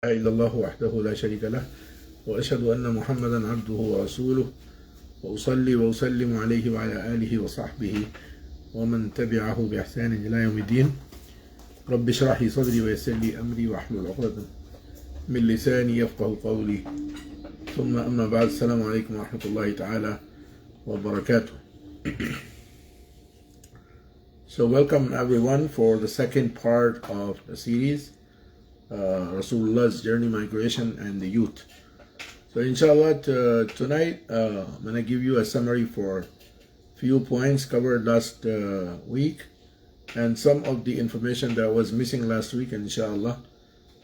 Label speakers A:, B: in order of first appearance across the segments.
A: إلا الله وحده لا شريك له وأشهد أن محمدا عبده ورسوله وأصلي وأسلم عليه وعلى آله وصحبه ومن تبعه بإحسان إلى يوم الدين. رب اشرح لي صدري ويسر لي أمري واحلل عقدة من لساني يفقه قولي. ثم أما بعد، السلام عليكم ورحمة الله تعالى وبركاته. So welcome everyone for the second part of the series, Rasulullah's journey, migration, and the youth. So inshallah, tonight I'm going to give you a summary for few points covered last week and some of the information that was missing last week. And inshallah,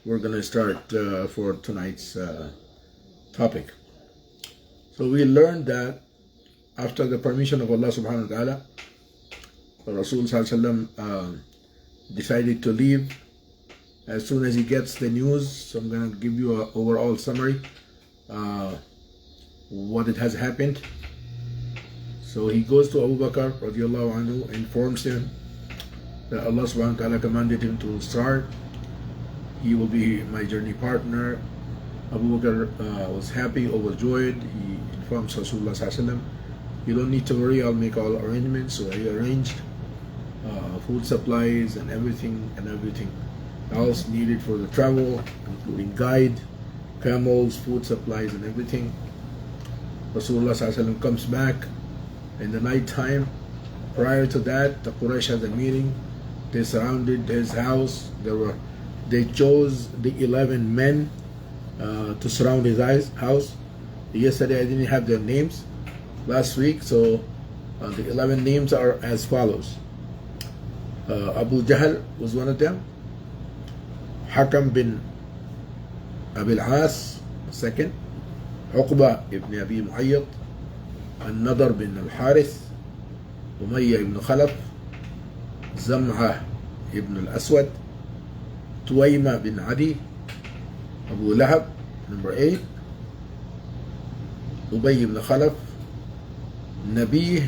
A: we're going to start for tonight's topic. So we learned that after the permission of Allah subhanahu wa ta'ala, Rasul decided to leave as soon as he gets the news. So I'm going to give you an overall summary what it has happened. So he goes to Abu Bakr radiallahu anhu, informs him that Allah subhanahu wa ta'ala commanded him to start. He will be my journey partner. Abu Bakr was happy, overjoyed. He informs Rasulullah, you don't need to worry, I'll make all arrangements. So he arranged food supplies and everything else needed for the travel, including guide, camels, food supplies, and everything. Rasulullah comes back in the night time. Prior to that, the Quraysh had a meeting. They surrounded his house. They chose the 11 men to surround his house. Yesterday I didn't have their names last week, so the 11 names are as follows. Abu Jahl was one of them. Hakam bin Abil As, second. Uqba ibn Abi Mu'ayyad. An-Nadr bin Al-Harith. Umayyah ibn Khalaf. Zam'ah ibn Al-Aswad. Tuwayma bin Adi. Abu Lahab, number 8. Ubay ibn Khalaf. Nabih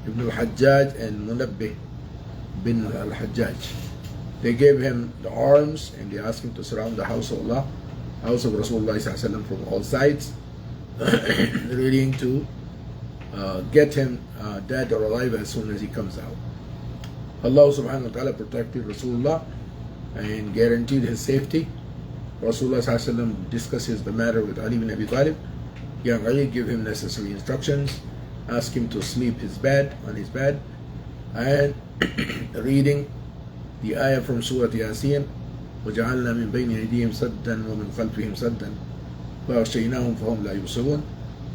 A: ibn Al-Hajjaj, and Munabbih bin Al-Hajjaj. They gave him the arms and they asked him to surround the house of Allah, house of Rasulullah from all sides, leading to get him dead or alive as soon as he comes out. Allah subhanahu wa ta'ala protected Rasulullah and guaranteed his safety. Rasulullah discusses the matter with Ali bin Abi Talib. Young Ali gave him necessary instructions, asked him to sleep on his bed, and reading the ayah from Surah Yasin, وَجَعَلْنَا مِن بَيْنِ أَيْدِيهِمْ سَدًّا وَمِنْ خَلْفِهِمْ سَدًّا فَأَغْشَيْنَاهُمْ فَهُمْ لَا يُبْصِرُونَ.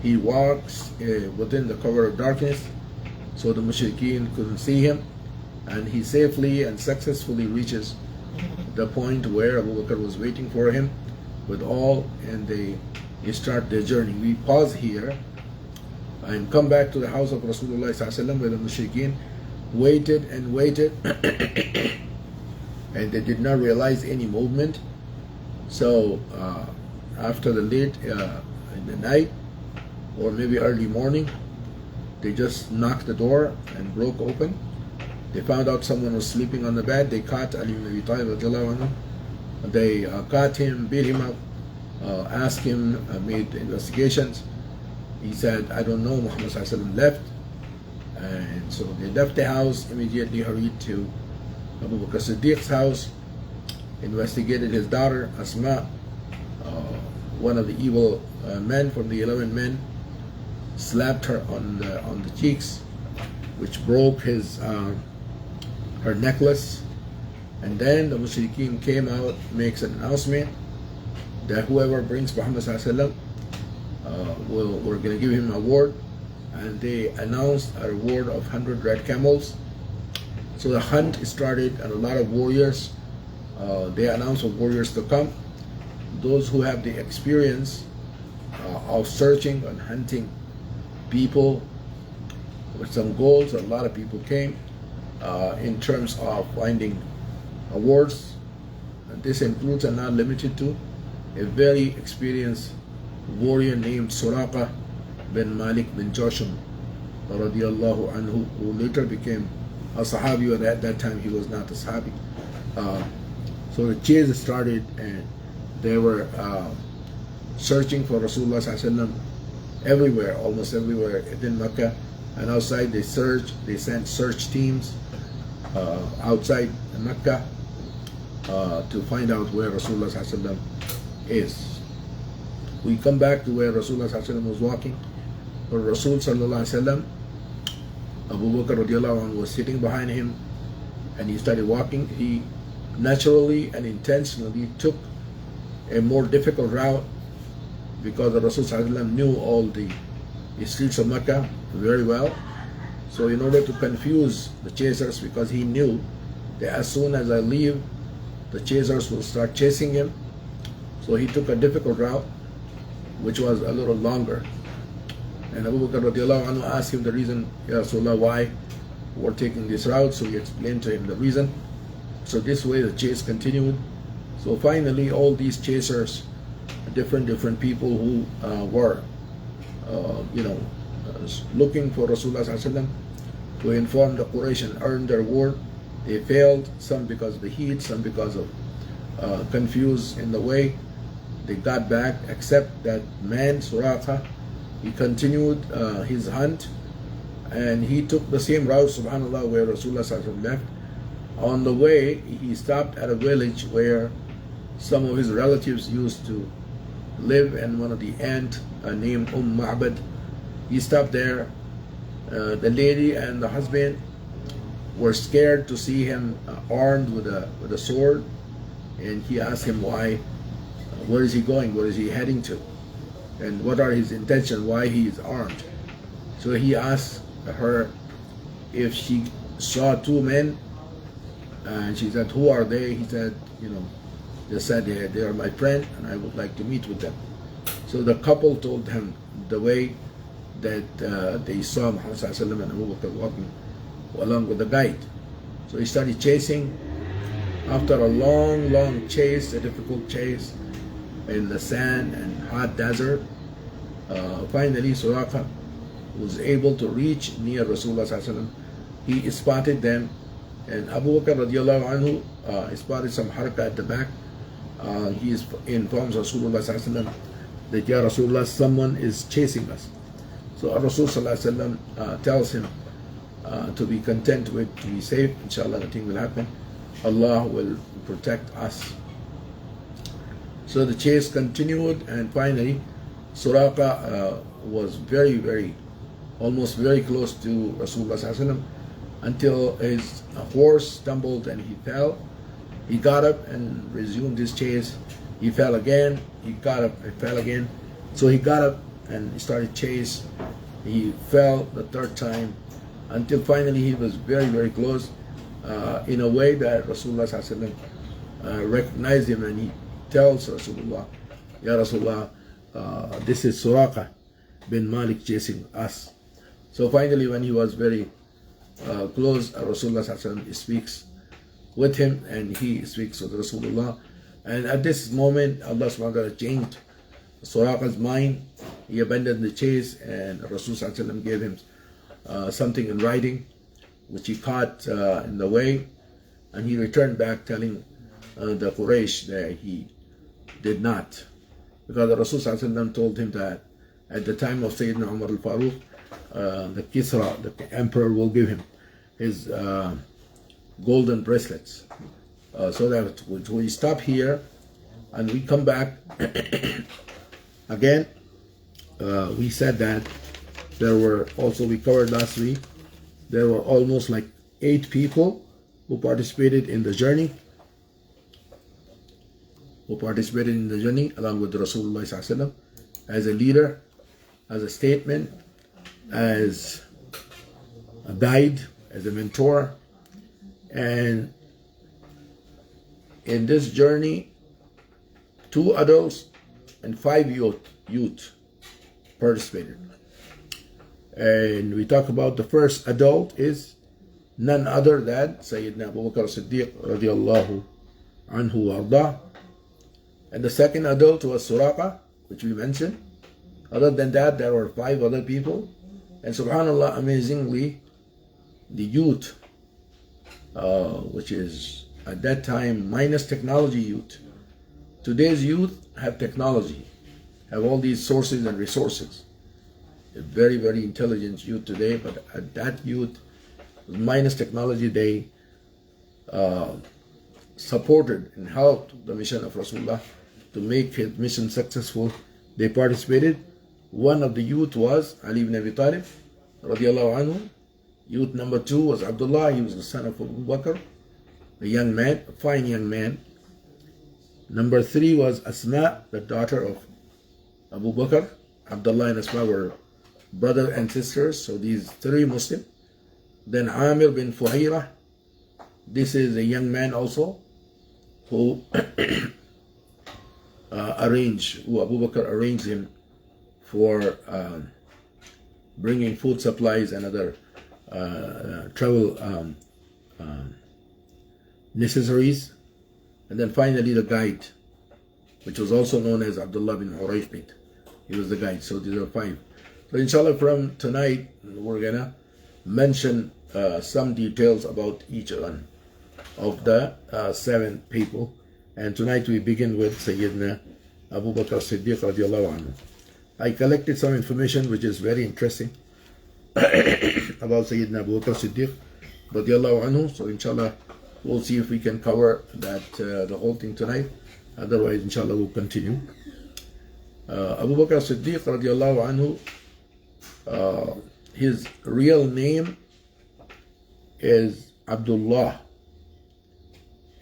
A: He walks within the cover of darkness, so the mushrikeen couldn't see him, and he safely and successfully reaches the point where Abu Bakr was waiting for him with all, and they start their journey. We pause here and come back to the house of Rasulullah where the mushrikeen waited and waited and they did not realize any movement. So after the late in the night or maybe early morning, they just knocked the door and broke open. They found out someone was sleeping on the bed. They caught Ali ibn Abi Talib. They caught him, beat him up, asked him, made investigations. He said, I don't know, Muhammad left. And so they left the house, immediately hurried to Abu Bakr Siddiq's house, investigated his daughter Asma. One of the evil men from the 11 men slapped her on the cheeks, which broke her necklace. And then the mushrikeen came out, makes an announcement that whoever brings Muhammad we're going to give him an award. And they announced a reward of 100 red camels. So the hunt started, and a lot of warriors, they announced for warriors to come. Those who have the experience of searching and hunting people with some goals, a lot of people came in terms of finding awards. And this includes, and not limited to, a very experienced warrior named Suraqa bin Malik bin Joshum radiallahu anhu, who later became a Sahabi, and at that time he was not a Sahabi. So the chase started, and They were searching for Rasulullah sallallahu everywhere, almost everywhere in Mecca and outside. They searched. They sent search teams outside Mecca to find out where Rasulullah sallallahu is. We come back to where Rasulullah sallallahu was walking. Where Rasul sallallahu alaihi wasallam, Abu Bakr radiallahu anhu was sitting behind him, and he started walking. He naturally and intentionally took a more difficult route because the Rasul sallallahu alaihi wasallam knew all the streets of Mecca very well. So in order to confuse the chasers, because he knew that as soon as I leave, the chasers will start chasing him. So he took a difficult route, which was a little longer. And Abu Bakr radiallahu anhu asked him the reason, Ya Rasulullah, why we're taking this route. So he explained to him the reason. So this way the chase continued. So finally all these chasers, different people who were looking for Rasulullah sallallahu alaihi wasallam to inform the Quraysh and earn their word, they failed, some because of the heat, some because of confused in the way. They got back, except that man, Suraqa, he continued his hunt, and he took the same route, subhanAllah, where Rasulullah sallallahu alaihi wasallam left. On the way, he stopped at a village where some of his relatives used to live, and one of the aunt named Ma'bad. He stopped there. The lady and the husband were scared to see him armed with a sword, and he asked him why, where is he going, where is he heading to, and what are his intentions, why he is armed. So he asked her if she saw two men, and she said, who are they? He said, they said they are my friend and I would like to meet with them. So the couple told him the way that they saw Muhammad sallallahu alaihi wasallam and Abu Bakr walking along with the guide. So he started chasing. After a long chase, a difficult chase in the sand and hot desert, finally Suraqa was able to reach near Rasulullah sallallahu alaihi wasallam. He spotted them, and Abu Bakr radiallahu anhu spotted some haraka at the back. He informs Rasulullah sallallahu alaihi wasallam that, Ya Rasulullah, someone is chasing us. So Rasul sallallahu alaihi wasallam tells him to be content with, to be safe, inshallah nothing will happen, Allah will protect us. So the chase continued, and finally Suraqa was almost very close to Rasulullah sallallahu alaihi wasallam, until his horse stumbled and he fell. He got up and resumed his chase. He fell again, he got up and fell again. So he got up and he started chase. He fell the third time, until finally he was very close, in a way that Rasulullah sallallahu alaihi wasallam recognized him, and he tells Rasulullah, Ya Rasulullah, this is Suraqa bin Malik chasing us. So finally when he was very close, Rasulullah sallallahu alaihi wasallam speaks with him, and he speaks with Rasulullah. And at this moment, Allah subhanahu wa ta'ala changed Suraqa's mind. He abandoned the chase, and Rasulullah sallallahu alaihi wasallam gave him something in writing, which he caught in the way, and he returned back telling the Quraysh that he did not, because the Rasul sallallahu alaihi wasallam told him that at the time of Sayyidina Umar al-Faruq, the Kisra, the emperor, will give him his golden bracelets. So that we stop here and we come back again. We said that there were also, we covered last week, there were almost like 8 people who participated in the journey, along with Rasulullah sallallahu alaihi wasallam, as a leader, as a statement, as a guide, as a mentor. And in this journey, 2 adults and 5 youth participated. And we talk about the first adult is none other than Sayyidina Abu Bakr Siddiq radiallahu anhu wa ardah. And the second adult was Suraqa, which we mentioned. Other than that, there were 5 other people. And subhanAllah, amazingly, the youth, which is at that time minus technology youth, Today's youth have technology, have all these sources and resources. A very, very intelligent youth today, but that youth, minus technology, they supported and helped the mission of Rasulullah to make his mission successful. They participated. One of the youth was Ali ibn Abi Talib, radiallahu anhu. Youth number 2 was Abdullah. He was the son of Abu Bakr, a young man, a fine young man. Number 3 was Asma, the daughter of Abu Bakr. Abdullah and Asma were brother and sisters, so these 3 Muslim. Then Amir bin Fuhaira. This is a young man also who who Abu Bakr arranged him for bringing food supplies and other travel necessaries. And then finally the guide, which was also known as Abdullah bin Urayqit. He was the guide. So these are 5. So inshallah, from tonight we're gonna mention some details about each one of the 7 people. And tonight we begin with Sayyidina Abu Bakr Siddiq radiallahu anhu. I collected some information which is very interesting about Sayyidina Abu Bakr Siddiq radiallahu anhu. So inshallah we'll see if we can cover that the whole thing tonight. Otherwise inshallah we'll continue. Abu Bakr Siddiq radiallahu anhu, his real name is Abdullah,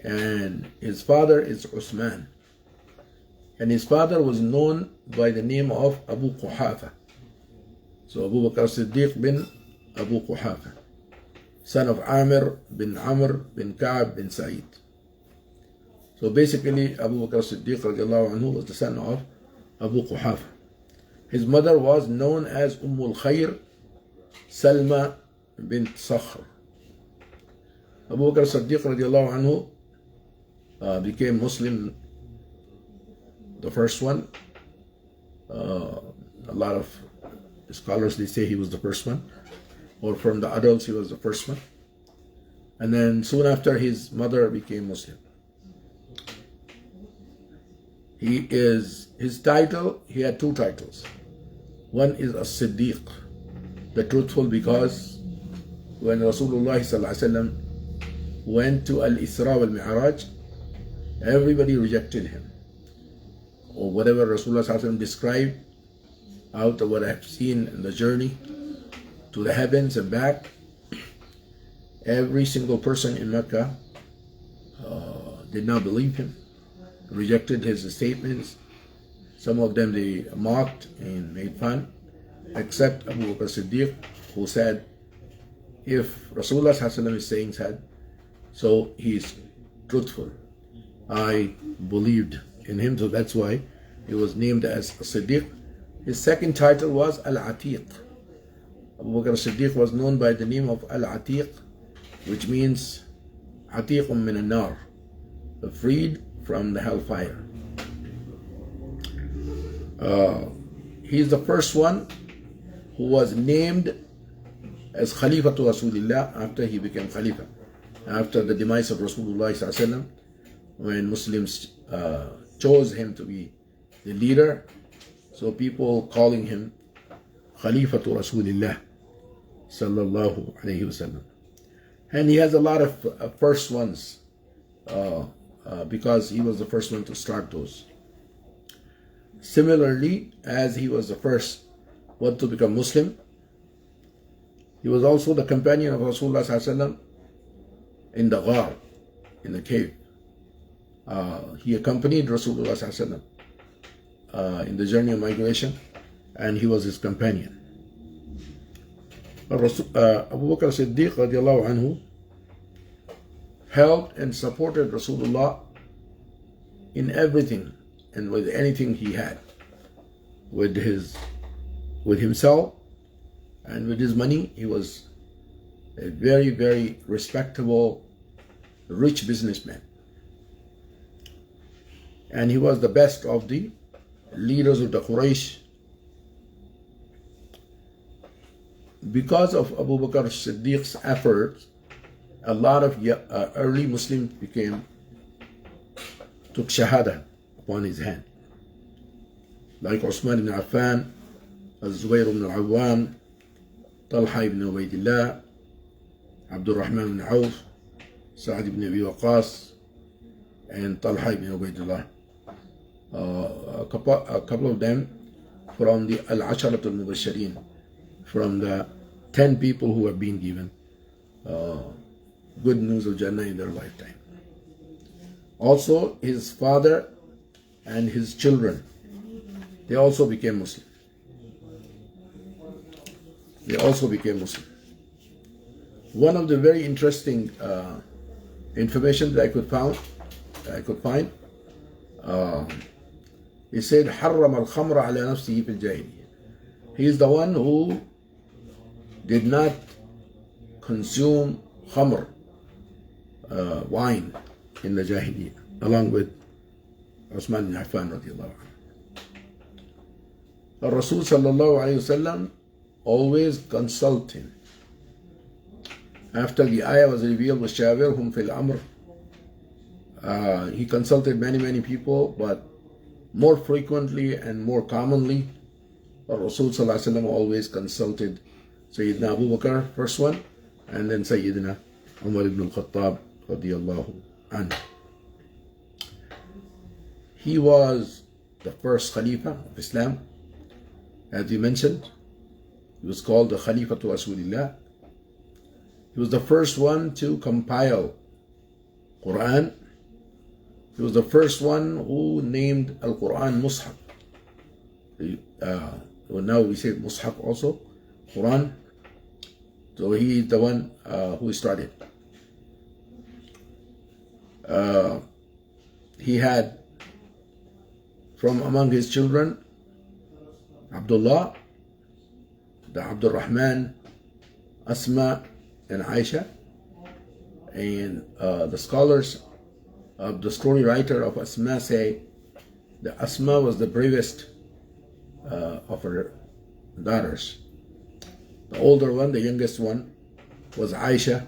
A: and his father is Usman, and his father was known by the name of Abu Quhafa. So Abu Bakr Siddiq bin Abu Quhafa, son of Amir bin Amr bin Ka'b bin Sa'id. So basically Abu Bakr Siddiq radiallahu anhu was the son of Abu Quhafa. His mother was known as Ummul Khair Salma bint Sakhr. Abu Bakr Siddiq radiallahu anhu became Muslim, the first one. A lot of scholars, they say he was the first one, or from the adults he was the first one. And then soon after, his mother became Muslim. His title, he had 2 titles. One is As-Siddiq, the truthful, because when Rasulullah sallallahu alaihi wasallam went to Al-Isra wal-Mi'raj, everybody rejected him. Or whatever Rasulullah sallallahu alaihi wasallam described out of what I've seen in the journey to the heavens and back, every single person in Mecca did not believe him, rejected his statements. Some of them they mocked and made fun, except Abu Bakr Siddiq, who said, if Rasulullah sallallahu alaihi wasallam is saying that, so he is truthful. I believed in him, so that's why he was named as Siddiq. His second title was Al-Atiq. Abu Bakr Siddiq was known by the name of Al-Atiq, which means Atiqum min al-nar, freed from the hellfire. He's the first one who was named as Khalifa to Rasulullah after he became Khalifa. After the demise of Rasulullah sallallahu alaihi wasallam, when Muslims chose him to be the leader, so people calling him Khalifa to Rasulullah sallallahu alaihi wasallam. And he has a lot of first ones because he was the first one to start those. Similarly, as he was the first one to become Muslim, he was also the companion of Rasulullah sallallahu alaihi wasallam in the ghar, in the cave. He accompanied Rasulullah sallallahu alaihi wasallam in the journey of migration, and he was his companion. Abu Bakr Siddiq radiallahu anhu helped and supported Rasulullah in everything and with anything he had, with himself and with his money. He was a very, very respectable, rich businessman, and he was the best of the leaders of the Quraysh. Because of Abu Bakr Siddiq's efforts, a lot of early Muslims took Shahada upon his hand. Like Uthman ibn Affan, Zubayr ibn al-Awwam, Talha ibn Ubaydillah, Abdul Rahman ibn Auf, Sa'd ibn Abi Waqqas, and Talha ibn Ubaydillah. A couple of them from the Al-Asharat al-Mubashirin, from the 10 people who have been given good news of Jannah in their lifetime. Also, his father and his children, they also became Muslim. One of the very interesting information that I could find, he said, حرم الخمر على نفسه في الجاهلية. He is the one who did not consume khamr, wine, in the Jahiliyyah, along with Uthman bin Affan radiallahu anhu. The Rasul sallallahu alayhi wasallam always consult him. After the ayah was revealed, وَشَاوِرْهُمْ فِي الْأَمْرِ, he consulted many people, but more frequently and more commonly, the Rasul sallallahu alayhi wasallam always consulted Sayyidina Abu Bakr, first one, and then Sayyidina Umar ibn al-Khattab radiyallahu anhu. He was the first Khalifa of Islam, as we mentioned. He was called the Khalifa to Rasulullah. He was the first one to compile Quran. He was the first one who named Al-Quran Mus'haf. Now we say Mus'haf also, Quran. So he is the one who started. He had from among his children Abdullah, the Abdul Rahman, Asma, and Aisha. And the scholars of the story writer of Asma say that Asma was the bravest of her daughters. The older one, the youngest one, was Aisha,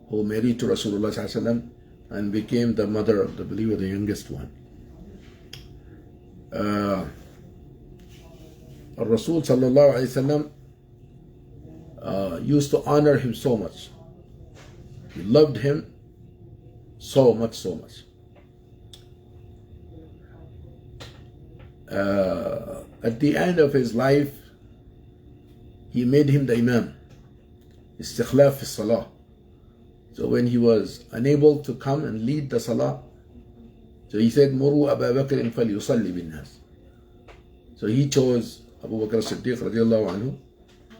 A: who married to Rasulullah ﷺ and became the mother of the believer, the youngest one. Rasul sallallahu alayhi wasallam used to honor him so much. He loved him so much. At the end of his life, he made him the Imam, istikhlaf fi salah. So when he was unable to come and lead the salah, so he said, Muru Abu Bakr falyusalli bin nas. So he chose Abu Bakr as-Siddiq radiallahu anhu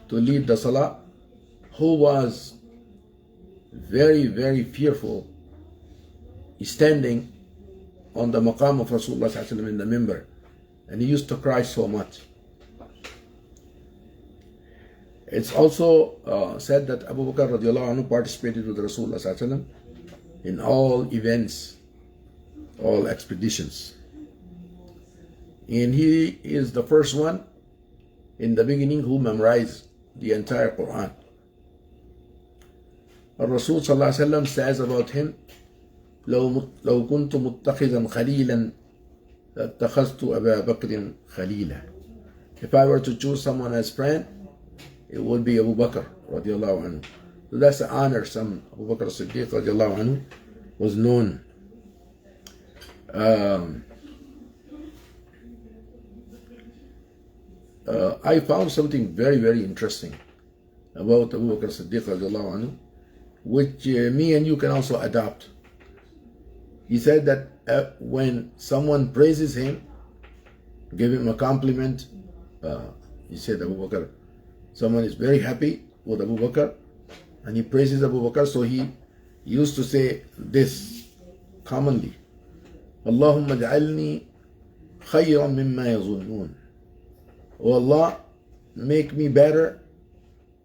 A: to lead the salah, who was very fearful, standing on the maqam of Rasulullah sallallahu alaihi wasallam in the minbar, and he used to cry so much. It's also said that Abu Bakr radiallahu anhu participated with Rasulullah sallallahu alaihi wasallam in all events, all expeditions. And he is the first one in the beginning who memorized the entire Quran. Rasul sallallahu alaihi wasallam says about him, لو كنت متخذا خليلا لاتخذت أبا بكر خليلا. If I were to choose someone as friend, it would be Abu Bakr radiallahu anhu. So that's the honor some Abu Bakr as-Siddiq radiallahu anhu was known. I found something very interesting about Abu Bakr as-Siddiq radiallahu anhu, which me and you can also adopt. He said that when someone praises him, give him a compliment, he said Abu Bakr, someone is very happy with Abu Bakr and he praises Abu Bakr, so he used to say this commonly, Allahumma ja'alni khayran mimma yazunnun. Oh Allah, make me better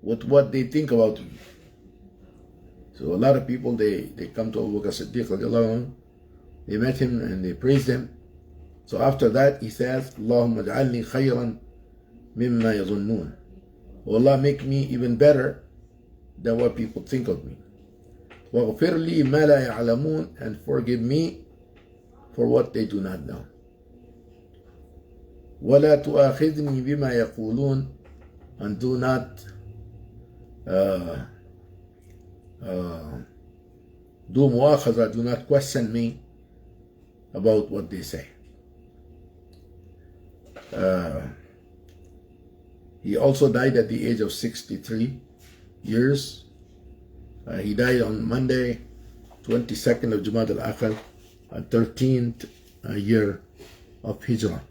A: with what they think about me. So a lot of people, they come to Abu Bakr Siddiq radiallahu anhu, they met him and they praised him. So after that he says, Allahumma ja'alni khayran mimma yazunnun. Oh Allah, make me even better than what people think of me. وَغْفِرْ لِي مَا لَا يَعْلَمُونَ, and forgive me for what they do not know. ولا تؤاخذني بما يقولون, and do not do mu'akhadha, do not question me about what they say. He also died at the age of 63 years. He died on Monday, 22nd of Jumad al-Akhir, 13th year of Hijrah.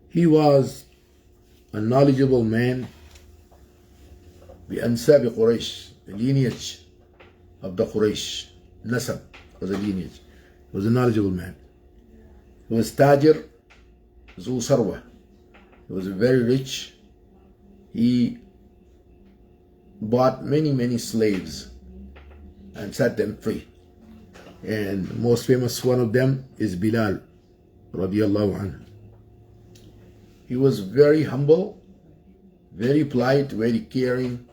A: He was a knowledgeable man, بأنساب قريش, the lineage of the Quraysh. Nasab was a lineage. He was a knowledgeable man. He was Tajir Zu Sarwa. He was very rich. He bought many slaves and set them free. And most famous one of them is Bilal radiallahu anhu. He was very humble, very polite, very caring.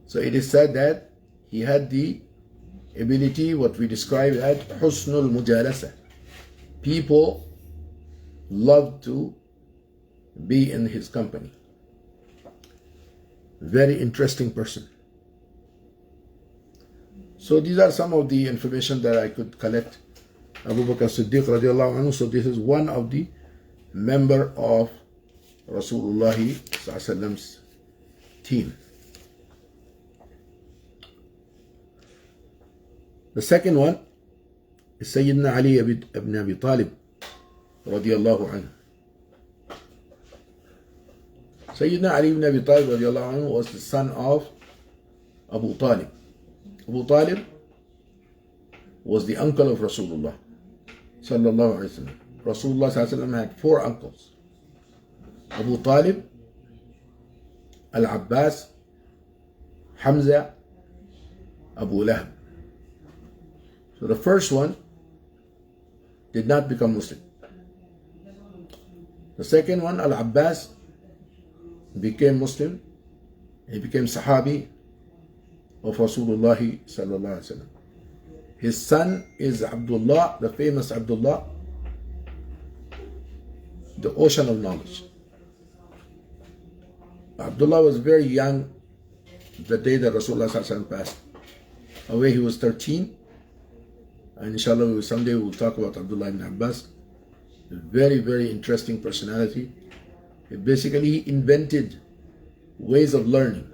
A: So it is said that he had the ability, what we describe as husnul mujalasa. People loved to be in his company. Very interesting person. So these are some of the information that I could collect. Abu Bakr Siddiq radiallahu anhu. So this is one of the member of Rasulullah's team. The second one is Sayyidina Ali ibn Abi Talib radiallahu anhu. Sayyidina Ali ibn Abi Talib radiallahu anhu was the son of Abu Talib. Abu Talib was the uncle of Rasulullah sallallahu alaihi wasallam. Rasulullah sallallahu alaihi wasallam had 4 uncles: Abu Talib, Al-Abbas, Hamza, Abu Lahab. So the first one did not become Muslim. The second one, Al-Abbas, became Muslim. He became Sahabi of Rasulullah sallallahu alaihi wasallam. His son is Abdullah, the famous Abdullah, the ocean of knowledge. Abdullah was very young the day that Rasulullah sallallahu alaihi wasallam passed away. He was 13. And inshallah someday we will talk about Abdullah ibn Abbas. A very interesting personality. Basically, he invented ways of learning.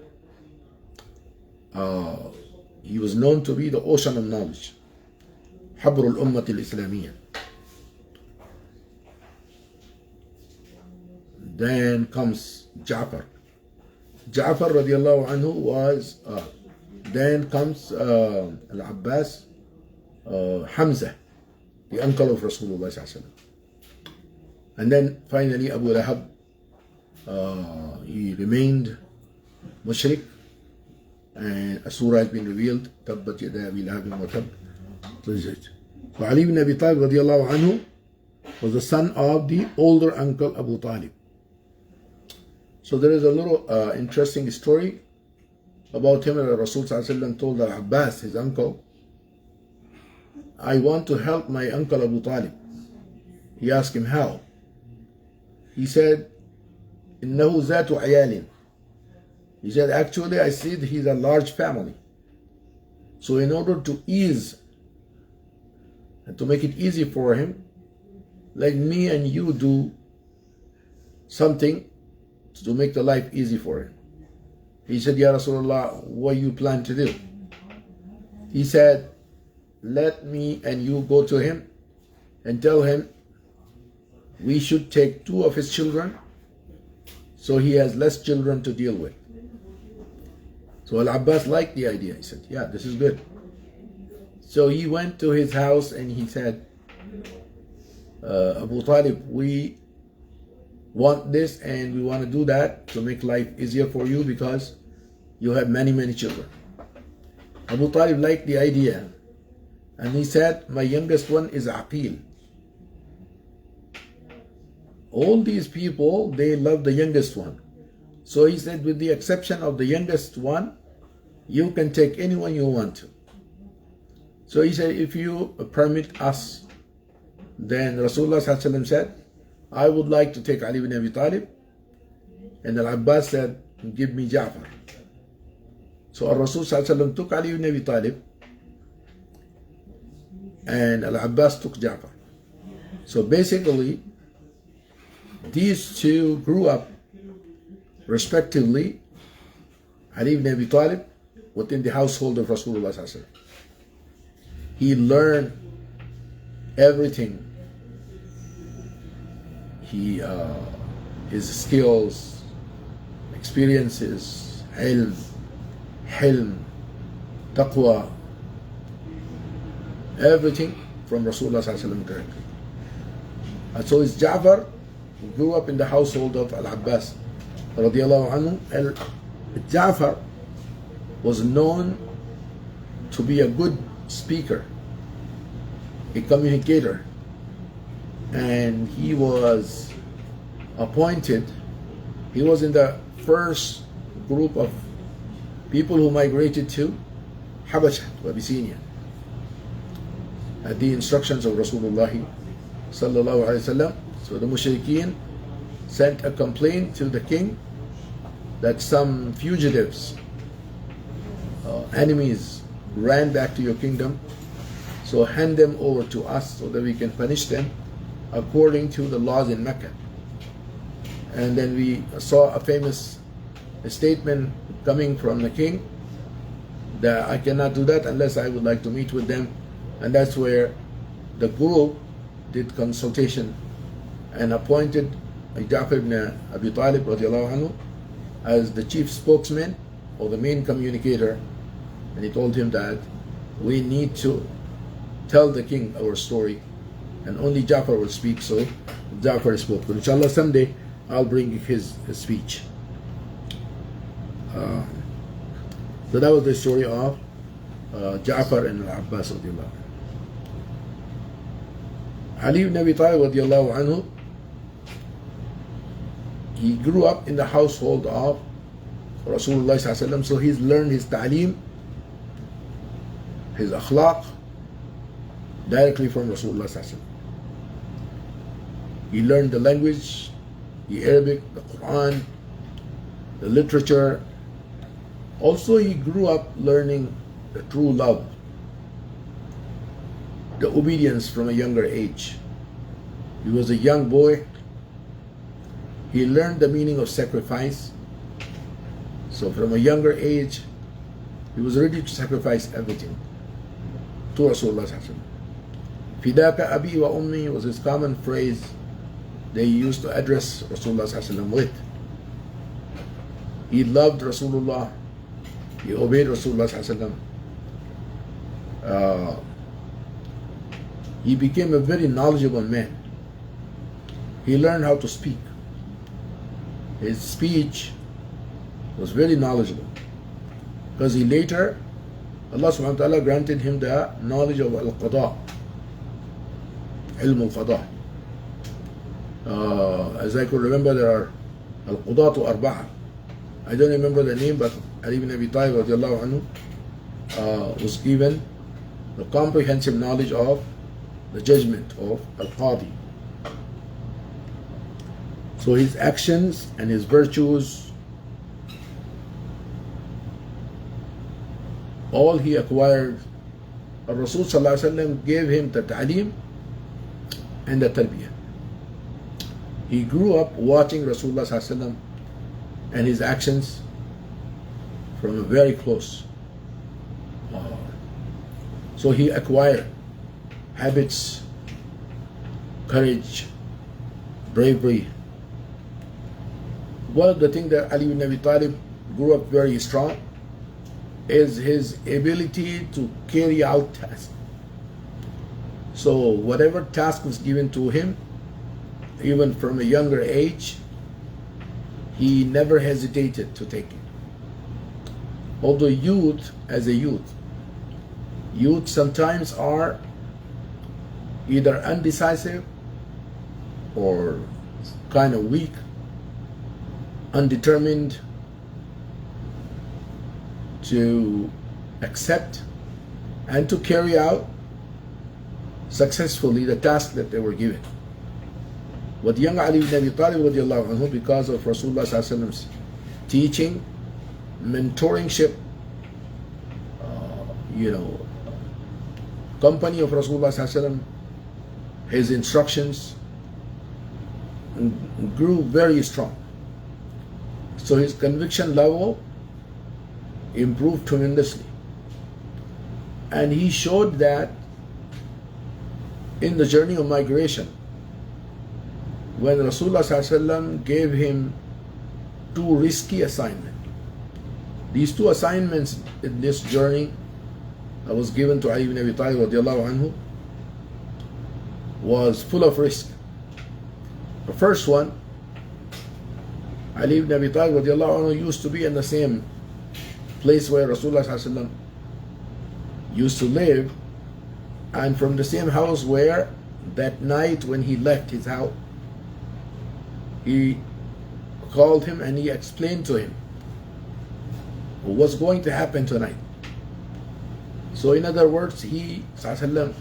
A: He was known to be the ocean of knowledge. Habr al-Ummah al-Islamiyya. Then comes Ja'far. Ja'far radiallahu anhu was, then comes Al-Abbas, Hamza, the uncle of Rasulullah sallallahu alaihi wasallam. And then finally Abu Lahab, he remained mushrik, and a surah has been revealed, Tabbat yada Abi Lahabin wa Tab. So Ali ibn Abi Talib radiallahu anhu was the son of the older uncle Abu Talib. So there is a little interesting story about him. Rasul sallallahu alaihi wasallam told Al-Abbas, his uncle, I want to help my uncle Abu Talib. He asked him how. He said, إنه ذات عيال. He said, actually I see that he's a large family. So in order to ease and to make it easy for him, like me and you do something to make the life easy for him. He said, Ya Rasulullah, what do you plan to do? He said, let me and you go to him and tell him we should take 2 of his children so he has less children to deal with. So Al-Abbas liked the idea. He said, yeah, this is good. So he went to his house and he said, Abu Talib, we want this and we want to do that to make life easier for you because you have many children. Abu Talib liked the idea. And he said, my youngest one is Aqil. All these people, they love the youngest one. So he said, with the exception of the youngest one, you can take anyone you want to. So he said, if you permit us, then Rasulullah ﷺ said, I would like to take Ali ibn Abi Talib. And Al-Abbas said, give me Ja'far. So Rasul took Ali ibn Abi Talib, and Al-Abbas took Ja'far. So basically, these two grew up respectively, Ali ibn Abi Talib within the household of Rasulullah. He learned everything. His skills, experiences, ilm, hilm, taqwa, everything from Rasulullah directly. And so it's Ja'far, who grew up in the household of Al-Abbas radiallahu anhu. And Ja'far was known to be a good speaker, a communicator, and he was appointed. He was in the first group of people who migrated to Habasha, to Abyssinia, at the instructions of Rasulullah sallallahu alaihi wasallam. So the mushrikeen sent a complaint to the king that some fugitives, enemies, ran back to your kingdom. So hand them over to us so that we can punish them according to the laws in Mecca. And then we saw a famous statement coming from the king that I cannot do that unless I would like to meet with them. And that's where the group did consultation and appointed Ja'far ibn Abi Talib radiallahu anhu as the chief spokesman or the main communicator. And he told him that we need to tell the king our story, and only Ja'far will speak. So Ja'far spoke. But inshallah someday I'll bring his speech. So that was the story of Ja'far and Al-Abbas radiallahu anhu. Ali ibn Abi Talib radiallahu anhu, he grew up in the household of Rasulullah sallallahu alaihi wasallam, so he's learned his ta'aleem, his akhlaq directly from Rasulullah sallallahu alaihi wasallam. He learned the language, the Arabic, the Quran, the literature. Also, he grew up learning the true love, the obedience from a younger age. He was a young boy. He learned the meaning of sacrifice. So from a younger age, he was ready to sacrifice everything to Rasulullah. Fidaka abi wa ummi was his common phrase they used to address Rasulullah with. He loved Rasulullah. He obeyed Rasulullah. He became a very knowledgeable man. He learned how to speak. His speech was very knowledgeable, because he later, Allah subhanahu wa ta'ala granted him the knowledge of al-qada, ilm al-qada. As I could remember, there are al-qudatu arba'a. I don't remember the name, but Ali ibn Abi Talib radiallahu anhu was given the comprehensive knowledge of the judgment of al-qadi. So his actions and his virtues, all he acquired. Rasul sallallahu alaihi wasallam gave him the ta'aleem and the tarbiyah. He grew up watching Rasulullah sallallahu alaihi wasallam and his actions from very close. So he acquired habits, courage, bravery. One of the things that Ali ibn Abi Talib grew up very strong is his ability to carry out tasks. So whatever task was given to him, even from a younger age, he never hesitated to take it. Although youth sometimes are either undecisive or kind of weak, undetermined to accept and to carry out successfully the task that they were given. But young Ali ibn Abi Talib radiallahu anhu, because of Rasulullah sallallahu alaihi wasallam's teaching, mentoringship, company of Rasulullah sallallahu alaihi wasallam, his instructions grew very strong. So his conviction level improved tremendously. And he showed that in the journey of migration, when Rasulullah ﷺ gave him two risky assignments. These two assignments in this journey that was given to Ali ibn Abi Talib radiallahu anhu was full of risk. The first one, Ali ibn Abi Talib radiallahu anhu used to be in the same place where Rasulullah ﷺ used to live, and from the same house where that night when he left his house, he called him and he explained to him what's going to happen tonight. So in other words, he ﷺ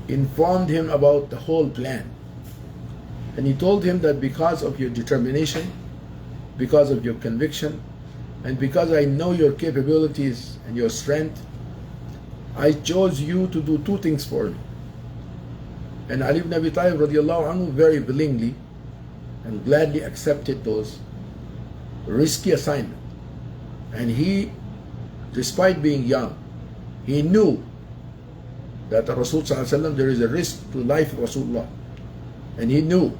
A: informed him about the whole plan. And he told him that because of your determination, because of your conviction, and because I know your capabilities and your strength, I chose you to do two things for me. And Ali ibn Abi Talib radiallahu anhu very willingly and gladly accepted those risky assignments. And he, despite being young, he knew that the Rasul sallallahu alaihi wasallam, there is a risk to life of Rasulullah. And he knew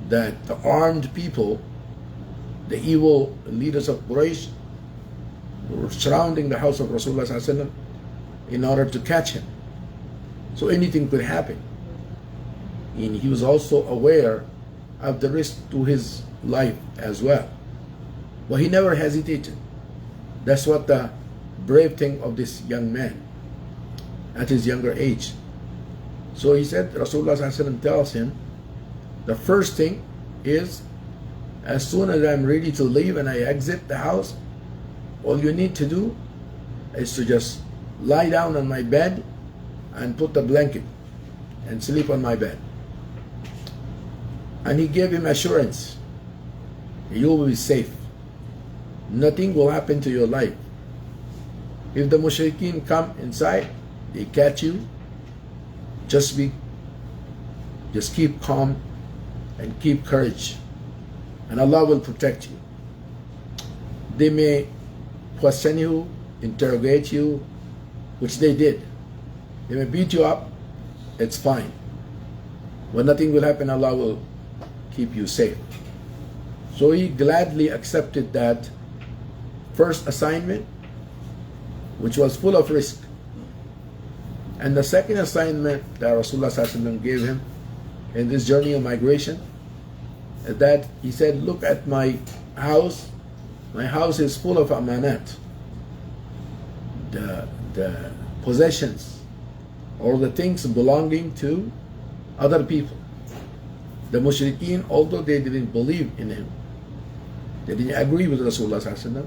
A: that the armed people, the evil leaders of Quraysh, were surrounding the house of Rasulullah sallallahu alaihi wasallam in order to catch him. So anything could happen. And he was also aware of the risk to his life as well. But he never hesitated. That's what the brave thing of this young man at his younger age. So he said, Rasulullah ﷺ tells him, the first thing is, as soon as I'm ready to leave and I exit the house, all you need to do is to just lie down on my bed and put the blanket and sleep on my bed. And he gave him assurance, you will be safe. Nothing will happen to your life. If the mushrikeen come inside, they catch you, just keep calm and keep courage, and Allah will protect you. They may question you, interrogate you, which they did. They may beat you up, it's fine. But nothing will happen, Allah will keep you safe. So he gladly accepted that first assignment, which was full of risk. And the second assignment that Rasulullah ﷺ gave him in this journey of migration, that he said, look at my house. My house is full of amanat, the possessions or the things belonging to other people. The mushrikeen, although they didn't believe in him, they didn't agree with Rasulullah ﷺ,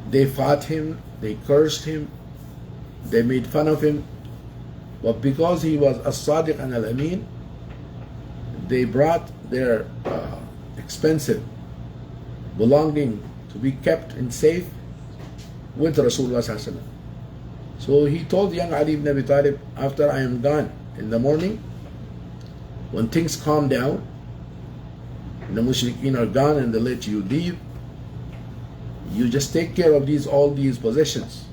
A: they fought him, they cursed him, they made fun of him. But because he was as-sadiq and al-amin, they brought their expensive belonging to be kept and safe with Rasulullah ﷺ. So he told young Ali ibn Abi Talib, after I am gone in the morning, when things calm down, and the mushrikeen are gone and they let you leave, you just take care of all these possessions.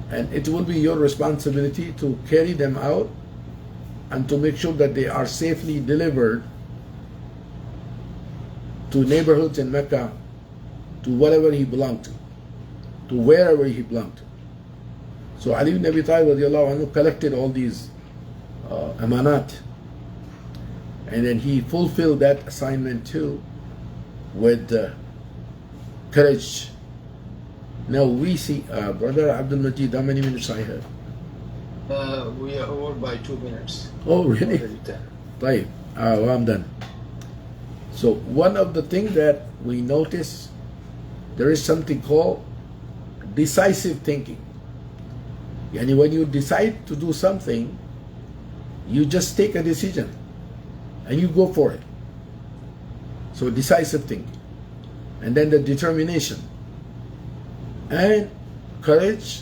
A: And it will be your responsibility to carry them out and to make sure that they are safely delivered to neighborhoods in Mecca, to whatever he belonged to wherever he belonged to. So Ali ibn Abi Talib radiallahu anhu collected all these amanat, and then he fulfilled that assignment too with courage. Now we see, Brother Abdul Majid, how many minutes I have?
B: We are over by 2 minutes.
A: Oh, really? Right. Well, I'm done. So one of the things that we notice, there is something called decisive thinking. And when you decide to do something, you just take a decision. and you go for it. So decisive thinking, and then the determination and courage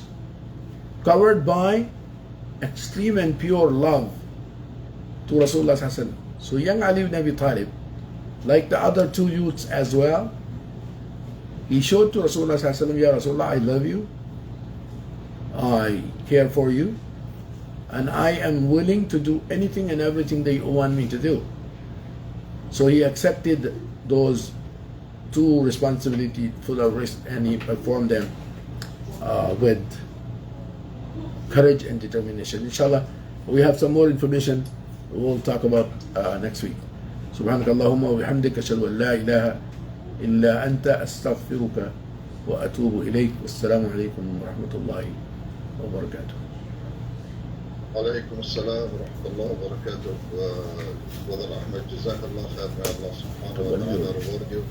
A: covered by extreme and pure love to Rasulullah ﷺ. So young Ali ibn Abi Talib, like the other two youths as well, he showed to Rasulullah ﷺ, Ya Rasulullah, I love you, I care for you, and I am willing to do anything and everything that you want me to do. So he accepted those two responsibilities full of risk, and he performed them with courage and determination. Inshallah, we have some more information we'll talk about next week. سبحانك اللهم وبحمدك أشهد أن لا إله إلا أنت أستغفرك وأتوب إليك والسلام عليكم ورحمة الله وبركاته.
C: وعليكم السلام ورحمة الله وبركاته. Brother Ahmed, جزاك الله خير. May Allah subhanahu wa ta'ala reward you.